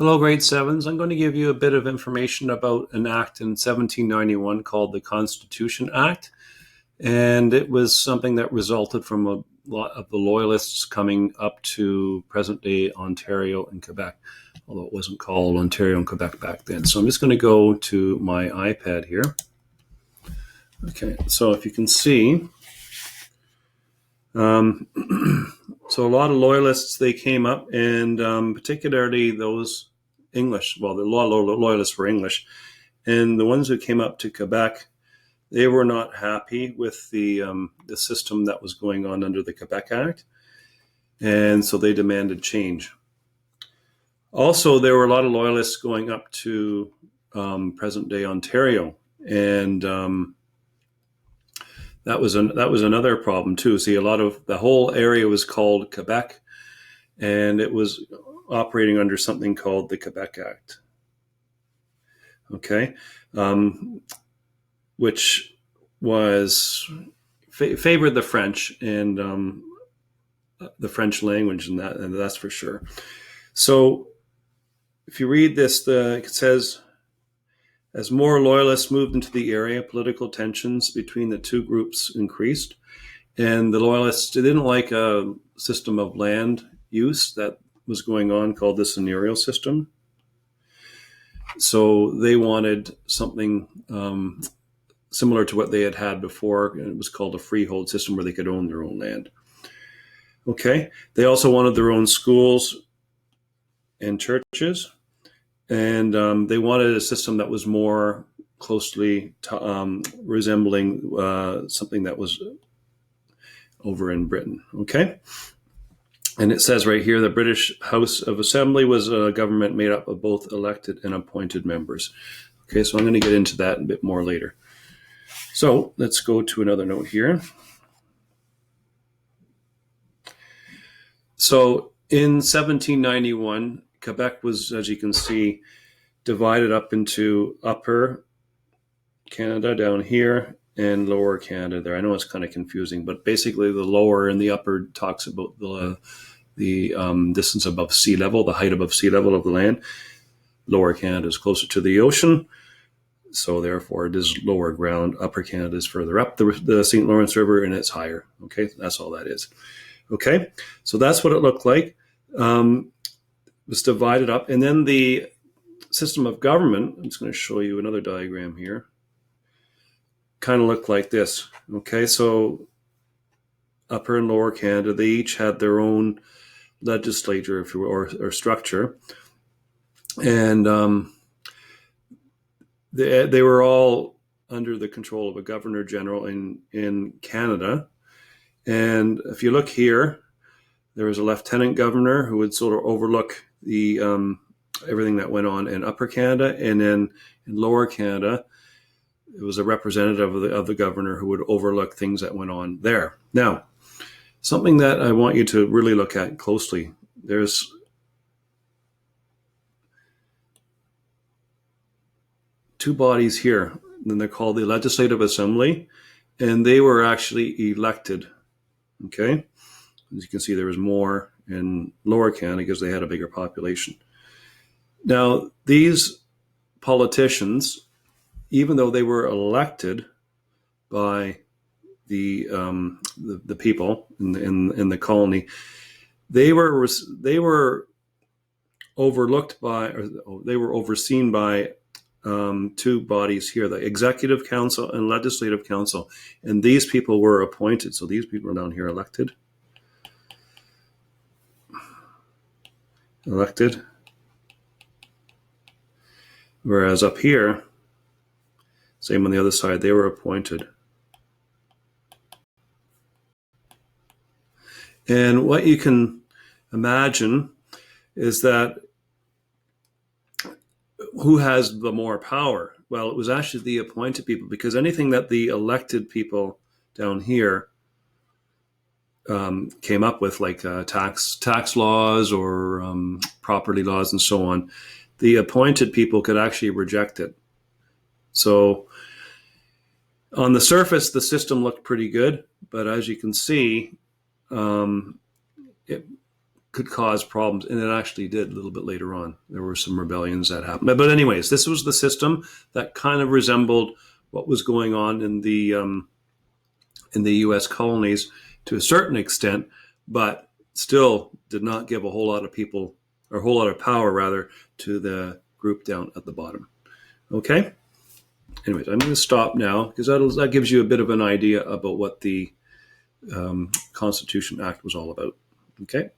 Hello, grade sevens. I'm going to give you a bit of information about an act in 1791 called the Constitution Act. And it was something that resulted from a lot of the Loyalists coming up to present day Ontario and Quebec, although it wasn't called Ontario and Quebec back then. So I'm just going to go to my iPad here. Okay, so if you can see, so a lot of Loyalists, they came up, and particularly those English, well, a lot of Loyalists were English, and the ones who came up to Quebec, they were not happy with the system that was going on under the Quebec Act, and so they demanded change. Also, there were a lot of Loyalists going up to present-day Ontario, and that was another problem too. See, a lot of the whole area was called Quebec, and it was operating under something called the Quebec Act. Okay, which was favored the French and the French language, and that's for sure. So, if you read this, it says, as more Loyalists moved into the area, political tensions between the two groups increased, and the Loyalists didn't like a system of land use that was going on called the seigneurial system. So they wanted something similar to what they had before, and it was called a freehold system where they could own their own land. Okay, they also wanted their own schools and churches, and they wanted a system that was more closely resembling something that was over in Britain. Okay. And it says right here, the British House of Assembly was a government made up of both elected and appointed members. Okay, so I'm going to get into that a bit more later. So let's go to another note here. So in 1791, Quebec was, as you can see, divided up into Upper Canada down here and Lower Canada there. I know it's kind of confusing, but basically the lower and the upper talks about the distance above sea level, the height above sea level of the land. Lower Canada is closer to the ocean, so therefore it is lower ground. Upper Canada is further up the St. Lawrence River, and it's higher. Okay, that's all that is. Okay, so that's what it looked like. It was divided up, and then the system of government, I'm just going to show you another diagram here, kind of looked like this. Okay, so Upper and Lower Canada, they each had their own legislature, if you will, or structure, and they were all under the control of a governor general in Canada. And if you look here, there was a lieutenant governor who would sort of overlook the everything that went on in Upper Canada, and then in Lower Canada, it was a representative of the governor who would overlook things that went on there. Now, something that I want you to really look at closely, there's two bodies here, and they're called the Legislative Assembly, and they were actually elected. Okay? As you can see, there was more in Lower Canada because they had a bigger population. Now, these politicians, even though they were elected by the people in the colony, they were overlooked by, or they were overseen by two bodies here, the Executive Council and Legislative Council, and these people were appointed. So these people are down here elected. Whereas up here, same on the other side, they were appointed. And what you can imagine is that who has the more power? Well, it was actually the appointed people, because anything that the elected people down here came up with, like tax laws or property laws and so on, the appointed people could actually reject it. So on the surface, the system looked pretty good, but as you can see, could cause problems, and it actually did a little bit later on. There were some rebellions that happened. But anyways, this was the system that kind of resembled what was going on in the U.S. colonies to a certain extent, but still did not give a whole lot of people, or a whole lot of power, rather, to the group down at the bottom. Okay? Anyways, I'm going to stop now because that gives you a bit of an idea about what the Constitution Act was all about. Okay?